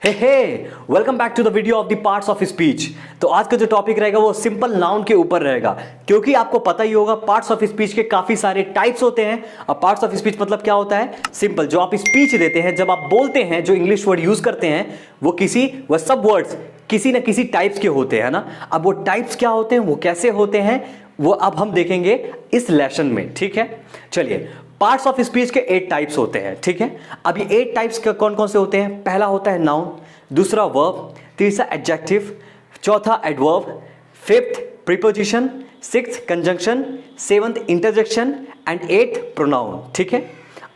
Hey welcome back to the video of the parts of speech. तो आज का जो टॉपिक रहेगा वो सिंपल नाउन के ऊपर रहेगा, क्योंकि आपको पता ही होगा पार्ट्स ऑफ स्पीच के काफी सारे टाइप्स होते हैं। अब पार्ट्स ऑफ स्पीच मतलब क्या होता है? सिंपल, जो आप स्पीच देते हैं, जब आप बोलते हैं, जो इंग्लिश वर्ड यूज करते हैं, वो सब वर्ड्स किसी न किसी टाइप्स के होते हैं ना। अब वो टाइप्स क्या होते हैं, वो कैसे होते हैं, वो अब हम देखेंगे इस लेसन में। ठीक है, चलिए। पार्ट्स ऑफ स्पीच के 8 टाइप्स होते हैं। ठीक है, अब ये 8 टाइप्स के कौन कौन से होते हैं? पहला होता है नाउन, दूसरा वर्ब, तीसरा एडजेक्टिव, चौथा adverb, fifth preposition, sixth conjunction, seventh interjection and eighth pronoun. ठीक है,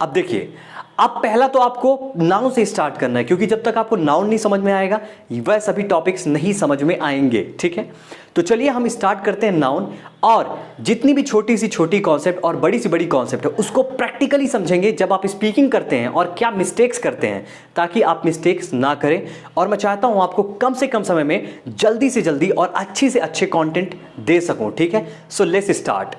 अब देखिए, अब पहला तो आपको नाउन से स्टार्ट करना है, क्योंकि जब तक आपको नाउन नहीं समझ में आएगा वह सभी टॉपिक्स नहीं समझ में आएंगे। ठीक है, तो चलिए हम स्टार्ट करते हैं नाउन, और जितनी भी छोटी सी छोटी कॉन्सेप्ट और बड़ी सी बड़ी कॉन्सेप्ट है उसको प्रैक्टिकली समझेंगे जब आप स्पीकिंग करते हैं और क्या मिस्टेक्स करते हैं, ताकि आप मिस्टेक्स ना करें। और मैं चाहता हूं आपको कम से कम समय में जल्दी से जल्दी और अच्छी से अच्छे कंटेंट दे सकूं। ठीक है, so let's start.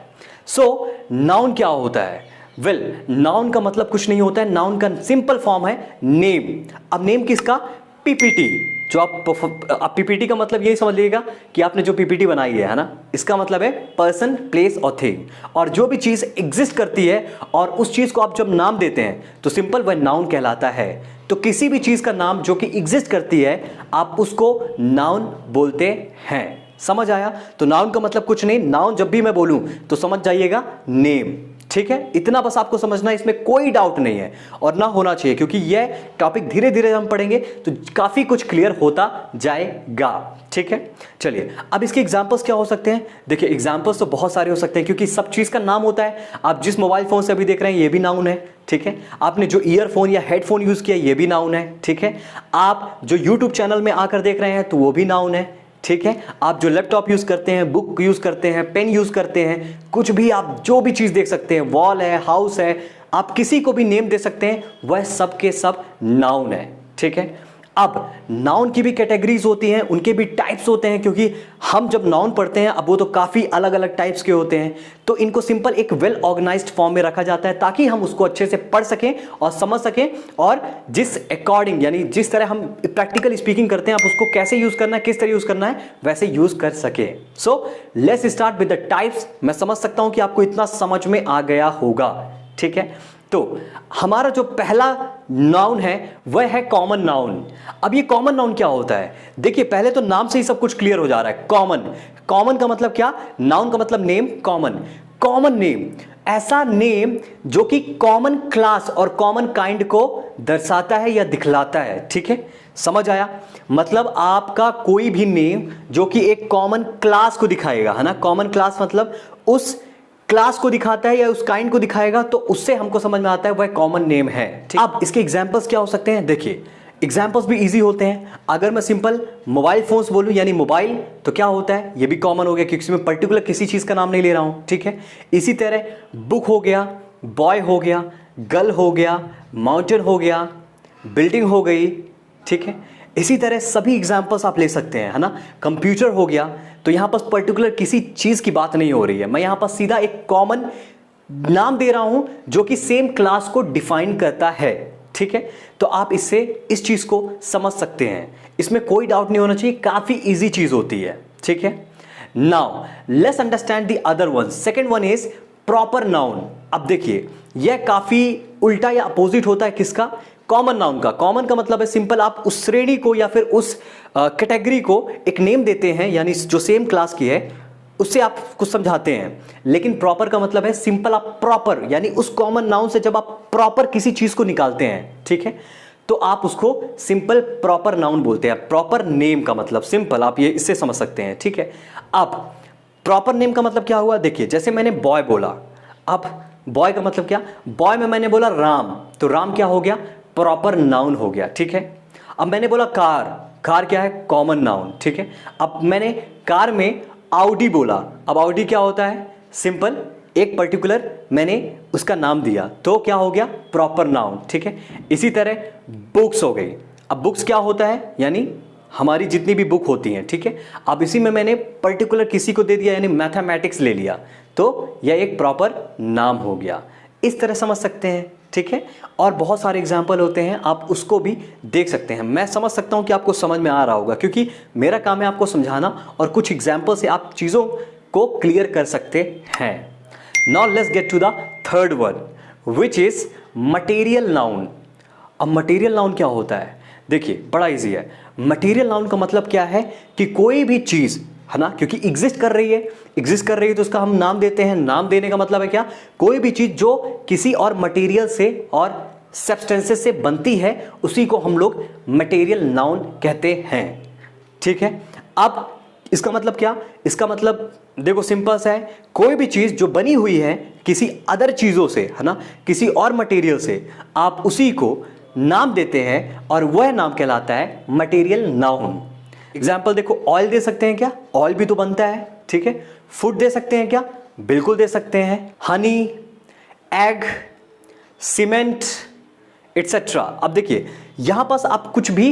So noun क्या होता है? नाउन का मतलब कुछ नहीं होता है, नाउन का सिंपल फॉर्म है नेम। अब नेम किसका? पीपीटी। जो आप पीपीटी का मतलब यही समझ लीजिएगा कि आपने जो पीपीटी बनाई है ना, इसका मतलब है पर्सन, प्लेस और थिंग। और जो भी चीज एग्जिस्ट करती है और उस चीज को आप जब नाम देते हैं तो सिंपल वह नाउन कहलाता है। तो किसी भी चीज का नाम जो कि एग्जिस्ट करती है, आप उसको नाउन बोलते हैं। समझ आया? तो नाउन का मतलब कुछ नहीं, नाउन जब भी मैं बोलूं तो समझ जाइएगा नेम। ठीक है, इतना बस आपको समझना है, इसमें कोई डाउट नहीं है और ना होना चाहिए, क्योंकि यह टॉपिक धीरे धीरे हम पढ़ेंगे तो काफी कुछ क्लियर होता जाएगा। ठीक है, चलिए। अब इसके एग्जांपल्स क्या हो सकते हैं? देखिए, एग्जांपल्स तो बहुत सारे हो सकते हैं, क्योंकि सब चीज का नाम होता है। आप जिस मोबाइल फोन से अभी देख रहे हैं ये भी नाउन है। ठीक है, आपने जो ईयरफोन या हेडफोन यूज किया ये भी नाउन है। ठीक है, आप जो यूट्यूब चैनल में आकर देख रहे हैं तो वो भी नाउन है। ठीक है, आप जो लैपटॉप यूज करते हैं, बुक यूज करते हैं, पेन यूज करते हैं, कुछ भी आप जो भी चीज देख सकते हैं, वॉल है, हाउस है, आप किसी को भी नेम दे सकते हैं, वह सब के सब नाउन है। ठीक है, अब नाउन की भी कैटेगरीज होती हैं, उनके भी टाइप्स होते हैं, क्योंकि हम जब नाउन पढ़ते हैं अब वो तो काफ़ी अलग अलग टाइप्स के होते हैं। तो इनको सिंपल एक वेल ऑर्गेनाइज्ड फॉर्म में रखा जाता है, ताकि हम उसको अच्छे से पढ़ सकें और समझ सकें, और जिस अकॉर्डिंग, यानी जिस तरह हम प्रैक्टिकल स्पीकिंग करते हैं, आप उसको कैसे यूज़ करना है, किस तरह यूज़ करना है, वैसे यूज़ कर सके। So let's start with the types. मैं समझ सकता हूँ कि आपको इतना समझ में आ गया होगा। ठीक है, तो हमारा जो पहला नाउन है वह है कॉमन नाउन। अब ये कॉमन नाउन क्या होता है? देखिए, पहले तो नाम से ही सब कुछ क्लियर हो जा रहा है। कॉमन का मतलब क्या? नाउन का मतलब नेम, कॉमन नेम, ऐसा नेम जो कि कॉमन क्लास और कॉमन काइंड को दर्शाता है या दिखलाता है। ठीक है, समझ आया? मतलब आपका कोई भी नेम जो कि एक कॉमन क्लास को दिखाएगा, है ना। कॉमन क्लास मतलब उस क्लास को दिखाता है या उस काइंड को दिखाएगा, तो उससे हमको समझ में आता है वह कॉमन नेम है। अब इसके एग्जांपल्स क्या हो सकते हैं? देखिए, एग्जांपल्स भी इजी होते हैं। अगर मैं सिंपल मोबाइल फोन्स बोलूं, यानी मोबाइल, तो क्या होता है? ये भी कॉमन हो गया, क्योंकि मैं पर्टिकुलर किसी चीज का नाम नहीं ले रहा हूं। ठीक है, इसी तरह बुक हो गया, बॉय हो गया, गर्ल हो गया, माउंटेन हो गया, बिल्डिंग हो गई। ठीक है, इसी तरह सभी एग्जांपल्स आप ले सकते हैं, है ना। कंप्यूटर हो गया, तो यहां पर पर्टिकुलर किसी चीज की बात नहीं हो रही है, मैं यहां पर सीधा एक कॉमन नाम दे रहा हूं जो कि सेम क्लास को डिफाइन करता है। ठीक है, तो आप इससे इस चीज को समझ सकते हैं, इसमें कोई डाउट नहीं होना चाहिए, काफी इजी चीज होती है। ठीक है, now let's understand the other one. Second one is proper noun. अब देखिए, यह काफी उल्टा या अपोजिट होता है किसका? कॉमन नाउन का। कॉमन का मतलब है सिंपल आप उस श्रेणी को या फिर उस कैटेगरी को एक नेम देते हैं, यानी जो सेम क्लास की है उससे आप कुछ समझाते हैं। लेकिन प्रॉपर का मतलब है सिंपल आप प्रॉपर, यानी उस कॉमन नाउन से जब आप प्रॉपर किसी चीज को निकालते हैं, ठीक है, तो आप उसको सिंपल प्रॉपर नाउन बोलते हैं। प्रॉपर नेम का मतलब सिंपल आप ये इससे समझ सकते हैं। ठीक है, अब प्रॉपर नेम का मतलब क्या हुआ? देखिए, जैसे मैंने बॉय बोला, अब बॉय का मतलब क्या? बॉय में मैंने बोला राम, तो राम क्या हो गया? प्रॉपर नाउन हो गया। ठीक है, अब मैंने बोला कार क्या है? Common noun. ठीक है, अब मैंने कार में आउडी बोला, अब आउडी क्या होता है? सिंपल एक पर्टिकुलर मैंने उसका नाम दिया, तो क्या हो गया? Proper noun. ठीक है, इसी तरह बुक्स हो गई। अब बुक्स क्या होता है? यानी हमारी जितनी भी बुक होती हैं। ठीक है, अब इसी में मैंने पर्टिकुलर किसी को दे दिया, यानी मैथमेटिक्स ले लिया, तो यह एक प्रॉपर नाम हो गया। इस तरह समझ सकते हैं। ठीक है, और बहुत सारे एग्जाम्पल होते हैं, आप उसको भी देख सकते हैं। मैं समझ सकता हूं कि आपको समझ में आ रहा होगा, क्योंकि मेरा काम है आपको समझाना और कुछ एग्जाम्पल से आप चीज़ों को क्लियर कर सकते हैं। Now let's get to the third one which is material noun. अब मटेरियल नाउन क्या होता है? देखिए बड़ा इजी है। मटेरियल नाउन का मतलब क्या है कि कोई भी चीज़ है ना, क्योंकि एग्जिस्ट कर रही है तो उसका हम नाम देते हैं। नाम देने का मतलब है क्या? कोई भी चीज जो किसी और मटेरियल से और सब्सटेंसेस से बनती है उसी को हम लोग मटेरियल नाउन कहते हैं। ठीक है, अब इसका मतलब क्या? इसका मतलब देखो सिंपल सा है, कोई भी चीज जो बनी हुई है किसी अदर चीजों से, है ना, किसी और मटेरियल से, आप उसी को नाम देते हैं और वह नाम कहलाता है मटेरियल नाउन। एग्जाम्पल देखो, ऑयल दे सकते हैं क्या? ऑयल भी तो बनता है। ठीक है, फूड दे सकते हैं क्या? बिल्कुल दे सकते हैं। Honey, egg, cement etcetera. अब देखिए यहां पास आप कुछ भी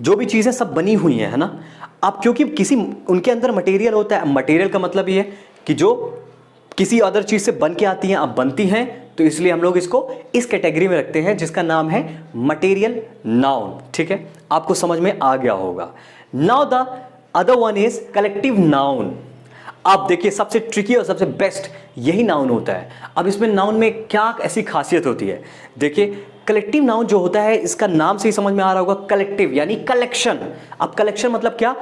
जो भी चीजें सब बनी हुई है ना, आप क्योंकि किसी उनके अंदर मटेरियल होता है। मटेरियल का मतलब ये है कि जो किसी अदर चीज से बन के आती हैं, अब बनती हैं, तो इसलिए हम लोग इसको इस कैटेगरी में रखते हैं जिसका नाम है मटेरियल नाउन। ठीक है, आपको समझ में आ गया होगा। Now the other one is collective noun. अब देखिए सबसे ट्रिकी और सबसे बेस्ट यही नाउन होता है। अब इसमें नाउन में क्या ऐसी खासियत होती है? देखिए कलेक्टिव नाउन जो होता है, इसका नाम से ही समझ में आ रहा होगा, कलेक्टिव यानी कलेक्शन। अब कलेक्शन मतलब क्या?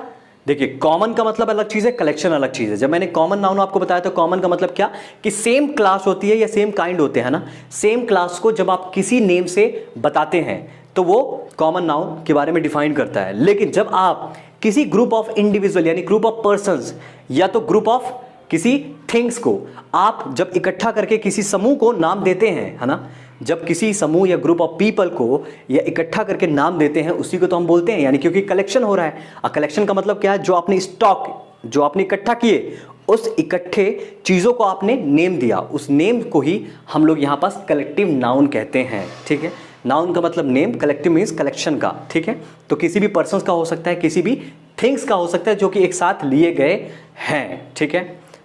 देखिए कॉमन का मतलब अलग चीज है, कलेक्शन अलग चीज है। जब मैंने कॉमन नाउन आपको बताया तो कॉमन का मतलब क्या कि सेम क्लास होती है या सेम काइंड होते हैं ना। सेम क्लास को जब आप किसी नेम से बताते हैं तो वो कॉमन नाउन के बारे में डिफाइन करता है। लेकिन जब आप किसी ग्रुप ऑफ इंडिविजुअल यानी ग्रुप ऑफ पर्संस या तो ग्रुप ऑफ किसी थिंग्स को आप जब इकट्ठा करके किसी समूह को नाम देते हैं, है ना, जब किसी समूह या ग्रुप ऑफ पीपल को या इकट्ठा करके नाम देते हैं उसी को तो हम बोलते हैं, यानी क्योंकि कलेक्शन हो रहा है। कलेक्शन का मतलब क्या है? जो आपने स्टॉक, जो आपने इकट्ठा किए, उस इकट्ठे चीजों को आपने नेम दिया, उस नेम को ही हम लोग यहां पास कलेक्टिव नाउन कहते हैं। ठीक है, नाउन का मतलब नेम, कलेक्टिव मीन्स कलेक्शन का। ठीक है, तो किसी भी पर्सन का हो सकता है, किसी भी थिंग्स का हो सकता है जो कि एक साथ लिए गए हैं। ठीक है,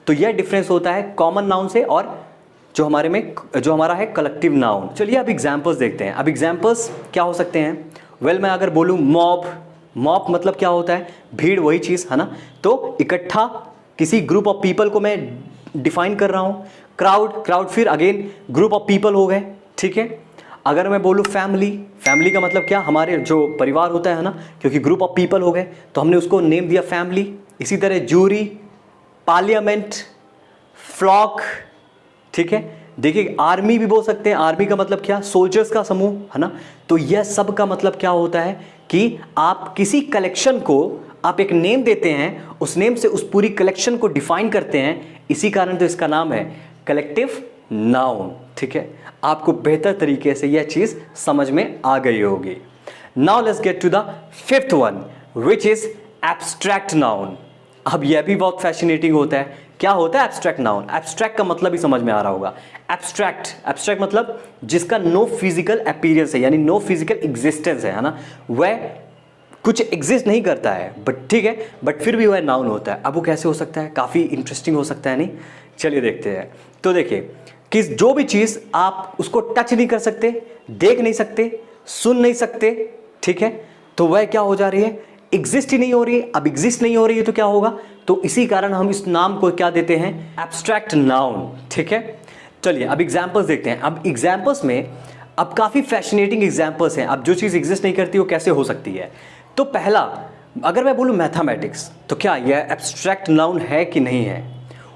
तो यह डिफरेंस होता है कॉमन नाउन से और जो हमारा है कलेक्टिव नाउन। चलिए अब एग्जाम्पल्स देखते हैं। अब एग्जाम्पल्स क्या हो सकते हैं? वेल मैं अगर बोलूँ मॉब, मॉब मतलब क्या होता है? भीड़, वही चीज़ है ना। तो इकट्ठा किसी ग्रुप ऑफ पीपल को मैं डिफाइन कर रहा हूँ। क्राउड, क्राउड फिर अगेन ग्रुप ऑफ पीपल हो गए। ठीक है, अगर मैं बोलूँ फैमिली, फैमिली का मतलब क्या? हमारे जो परिवार होता है ना, क्योंकि ग्रुप ऑफ पीपल हो गए तो हमने उसको नेम दिया फैमिली। इसी तरह जूरी, पार्लियामेंट, फ्लॉक। ठीक है, देखिए आर्मी भी बोल सकते हैं। आर्मी का मतलब क्या? सोल्जर्स का समूह, है ना। तो यह सब का मतलब क्या होता है कि आप किसी कलेक्शन को आप एक नेम देते हैं, उस नेम से उस पूरी कलेक्शन को डिफाइन करते हैं, इसी कारण तो इसका नाम है कलेक्टिव नाउन। ठीक है, आपको बेहतर तरीके से यह चीज समझ में आ गई होगी। Now let's get to the fifth one which is abstract noun. अब यह भी बहुत फैसिनेटिंग होता है। क्या होता है एब्स्ट्रैक्ट नाउन? एब्स्ट्रैक्ट का मतलब ही समझ में आ रहा होगा। एब्स्ट्रैक्ट, एब्स्ट्रैक्ट मतलब जिसका नो फिजिकल अपीयरेंस है, यानी नो फिजिकल एग्जिस्टेंस है ना, वह कुछ एग्जिस्ट नहीं करता है, बट ठीक है, बट फिर भी वह नाउन होता है। अब वो कैसे हो सकता है? काफी इंटरेस्टिंग हो सकता है, नहीं? चलिए देखते हैं। तो देखिए कि जो भी चीज आप उसको टच नहीं कर सकते, देख नहीं सकते, सुन नहीं सकते, ठीक है, तो वह क्या हो जा रही है? एग्जिस्ट ही नहीं हो रही है। अब एग्जिस्ट नहीं हो रही है तो क्या होगा? तो इसी कारण हम इस नाम को क्या देते हैं? Abstract noun. ठीक है, चलिए अब एग्जांपल्स देखते हैं। अब एग्जांपल्स में अब काफी फैसिनेटिंग एग्जांपल्स हैं। अब जो चीज एग्जिस्ट नहीं करती वो कैसे हो सकती है? तो पहला, अगर मैं बोलूं मैथमेटिक्स, तो क्या यह एब्स्ट्रैक्ट नाउन है कि नहीं है?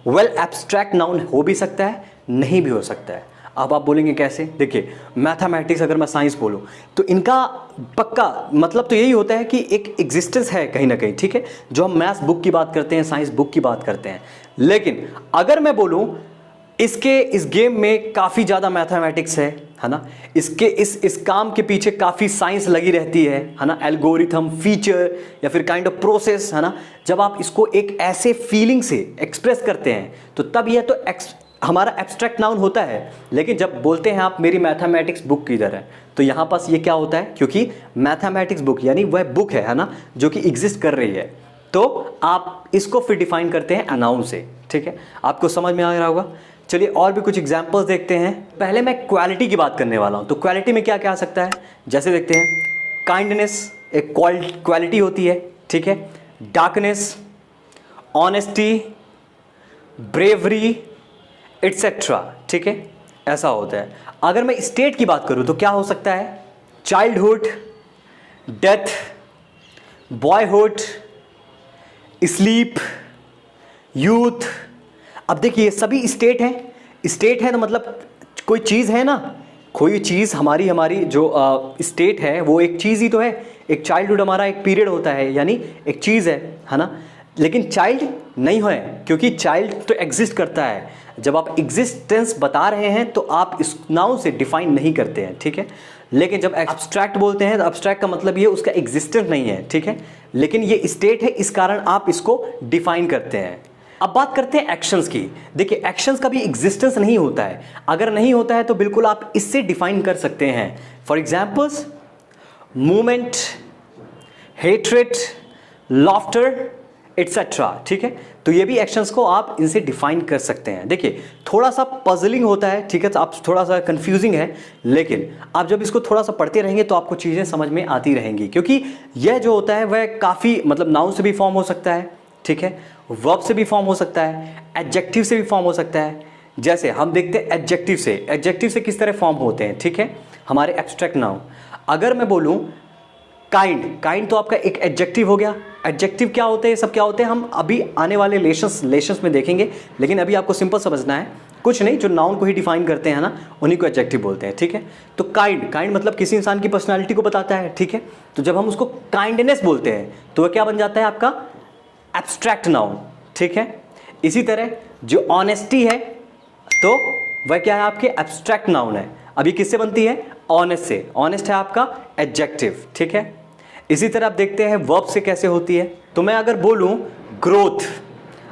वेल एब्स्ट्रैक्ट नाउन हो भी सकता है, नहीं भी हो सकता है। अब आप बोलेंगे कैसे? देखिए मैथमेटिक्स, अगर मैं साइंस बोलूं तो इनका पक्का मतलब तो यही होता है कि एक एग्जिस्टेंस है कहीं ना कहीं। ठीक है, जो हम मैथ्स बुक की बात करते हैं, साइंस बुक की बात करते हैं। लेकिन अगर मैं बोलूं इस गेम में काफ़ी ज़्यादा मैथमेटिक्स है ना, इस काम के पीछे काफ़ी साइंस लगी रहती है ना, एल्गोरिथम, फीचर या फिर काइंड ऑफ प्रोसेस, है ना। जब आप इसको एक ऐसे फीलिंग से एक्सप्रेस करते हैं तो तब यह तो हमारा एब्स्ट्रैक्ट नाउन होता है। लेकिन जब बोलते हैं आप मेरी मैथमेटिक्स बुक किधर है, तो यहाँ पास ये क्या होता है? क्योंकि मैथमेटिक्स बुक यानी वह बुक है ना, जो कि एग्जिस्ट कर रही है, तो आप इसको फिर डिफाइन करते हैं नाउन से। ठीक है, आपको समझ में आ रहा होगा। चलिए और भी कुछ एग्जाम्पल्स देखते हैं। पहले मैं क्वालिटी की बात करने वाला हूं, तो क्वालिटी में क्या क्या आ सकता है, जैसे देखते हैं काइंडनेस एक क्वालिटी होती है, ठीक है। डार्कनेस, ऑनेस्टी, ब्रेवरी एटसेट्रा, ठीक है, ऐसा होता है। अगर मैं स्टेट की बात करूं तो क्या हो सकता है, childhood, death, boyhood, sleep, youth. अब देखिए ये सभी स्टेट हैं। स्टेट है तो मतलब कोई चीज़ है ना, कोई चीज़ हमारी जो स्टेट है वो एक चीज़ ही तो है। एक चाइल्डहुड हमारा एक पीरियड होता है, यानी एक चीज़ है ना। लेकिन चाइल्ड नहीं है, क्योंकि चाइल्ड तो एग्जिस्ट करता है। जब आप एग्जिस्टेंस बता रहे हैं तो आप इस नाउन से डिफाइन नहीं करते हैं, ठीक है। लेकिन जब एब्स्ट्रैक्ट बोलते हैं तो एब्स्ट्रैक्ट का मतलब ये उसका एग्जिस्टेंस नहीं है, ठीक है। लेकिन ये स्टेट है, इस कारण आप इसको डिफाइन करते हैं। अब बात करते हैं एक्शंस की। देखिए एक्शंस का भी एग्जिस्टेंस नहीं होता है, अगर नहीं होता है तो बिल्कुल आप इससे डिफाइन कर सकते हैं। For examples movement, hatred, laughter etcetera, ठीक है। तो ये भी एक्शंस को आप इनसे डिफाइन कर सकते हैं। देखिए थोड़ा सा पजलिंग होता है, ठीक है, तो आप थोड़ा सा कंफ्यूजिंग है, लेकिन आप जब इसको थोड़ा सा पढ़ते रहेंगे तो आपको चीज़ें समझ में आती रहेंगी। क्योंकि यह जो होता है वह काफ़ी मतलब नाउन से भी फॉर्म हो सकता है, ठीक है, वर्ब से भी फॉर्म हो सकता है, एडजेक्टिव से भी फॉर्म हो सकता है। जैसे हम देखते हैं एडजेक्टिव से किस तरह फॉर्म होते हैं, ठीक है, हमारे एब्स्ट्रैक्ट नाउन। अगर मैं बोलूँ काइंड तो आपका एक एडजेक्टिव हो गया। एडजेक्टिव क्या होते हैं, सब क्या होते हैं, हम अभी आने वाले लेशंस में देखेंगे। लेकिन अभी आपको सिंपल समझना है, कुछ नहीं, जो नाउन को ही डिफाइन करते हैं ना उन्हीं को एडजेक्टिव बोलते हैं, ठीक है। तो काइंड मतलब किसी इंसान की पर्सनालिटी को बताता है, ठीक है। तो जब हम उसको काइंडनेस बोलते हैं तो वह क्या बन जाता है, आपका एब्स्ट्रैक्ट नाउन, ठीक है। इसी तरह जो ऑनेस्टी है तो वह क्या है, आपके एब्स्ट्रैक्ट नाउन है। अभी किससे बनती है, ऑनेस्ट से। ऑनेस्ट है आपका एडजेक्टिव, ठीक है। इसी तरह आप देखते हैं वर्ब से कैसे होती है। तो मैं अगर बोलूं ग्रोथ,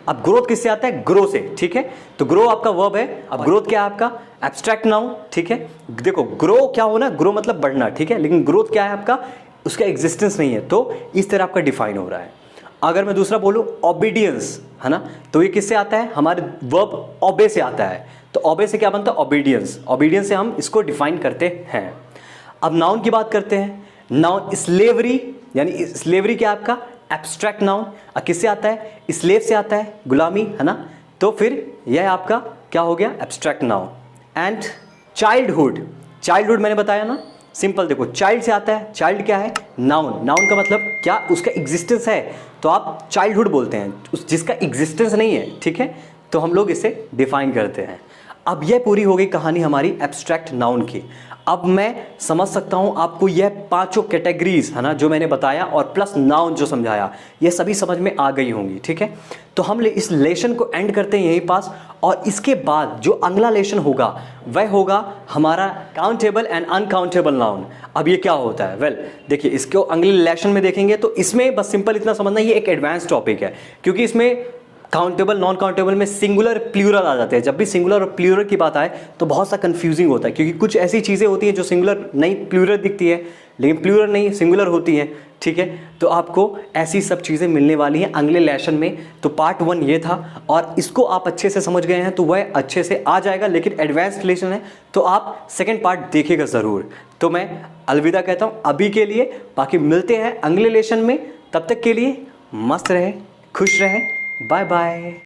अब ग्रोथ किससे आता है, ग्रो से, ठीक है। तो ग्रो आपका वर्ब है। अब ग्रोथ क्या है, आपका एब्स्ट्रैक्ट नाउन, ठीक है। देखो ग्रो क्या होना, ग्रो मतलब बढ़ना, ठीक है। लेकिन ग्रोथ क्या है आपका, उसका एग्जिस्टेंस नहीं है, तो इस तरह आपका डिफाइन हो रहा है। अगर मैं दूसरा बोलूं ओबीडियंस, है ना, तो ये किससे आता है, हमारे वर्ब ओबे से आता है। तो ओबे से क्या बनता है, ओबीडियंस। ओबीडियंस से हम इसको डिफाइन करते हैं। अब नाउन की बात करते हैं। नाउन स्लेवरी, यानी स्लेवरी क्या आपका एब्स्ट्रैक्ट नाउन, किससे आता है, स्लेव से आता है, गुलामी, है ना। तो फिर यह आपका क्या हो गया, एब्स्ट्रैक्ट नाउन। एंड चाइल्डहुड मैंने बताया ना, सिंपल देखो, चाइल्ड से आता है, चाइल्ड क्या है, नाउन का मतलब क्या, उसका एग्जिस्टेंस है, तो आप चाइल्डहुड बोलते हैं। जिसका एग्जिस्टेंस नहीं है, ठीक है, तो हम लोग इसे डिफाइन करते हैं। अब यह पूरी हो गई कहानी हमारी एब्स्ट्रैक्ट नाउन की। अब मैं समझ सकता हूं आपको यह पांचों कैटेगरीज, है ना, जो मैंने बताया और प्लस नाउन जो समझाया, ये सभी समझ में आ गई होंगी, ठीक है। तो हम इस लेसन को एंड करते हैं यहीं पास, और इसके बाद जो अगला लेसन होगा वह होगा हमारा काउंटेबल एंड अनकाउंटेबल नाउन। अब ये क्या होता है, वेल देखिए, इसको अगले लेसन में देखेंगे। तो इसमें बस सिंपल इतना समझना, ये एक एडवांस टॉपिक है, क्योंकि इसमें काउंटेबल नॉन काउंटेबल में सिंगुलर प्लूरल आ जाते हैं। जब भी सिंगुलर और प्लूरल की बात आए तो बहुत सा कंफ्यूजिंग होता है, क्योंकि कुछ ऐसी चीज़ें होती हैं जो सिंगुलर नहीं प्लूरल दिखती है, लेकिन प्लूरल नहीं सिंगुलर होती हैं, ठीक है। तो आपको ऐसी सब चीज़ें मिलने वाली हैं अगले लेसन में। तो पार्ट 1 ये था, और इसको आप अच्छे से समझ गए हैं तो वह अच्छे से आ जाएगा। लेकिन एडवांस लेसन है तो आप सेकेंड पार्ट देखिएगा ज़रूर। तो मैं अलविदा कहता हूँ अभी के लिए, बाकी मिलते हैं अगले लेसन में। तब तक के लिए मस्त रहे, खुश रहे, बाय बाय।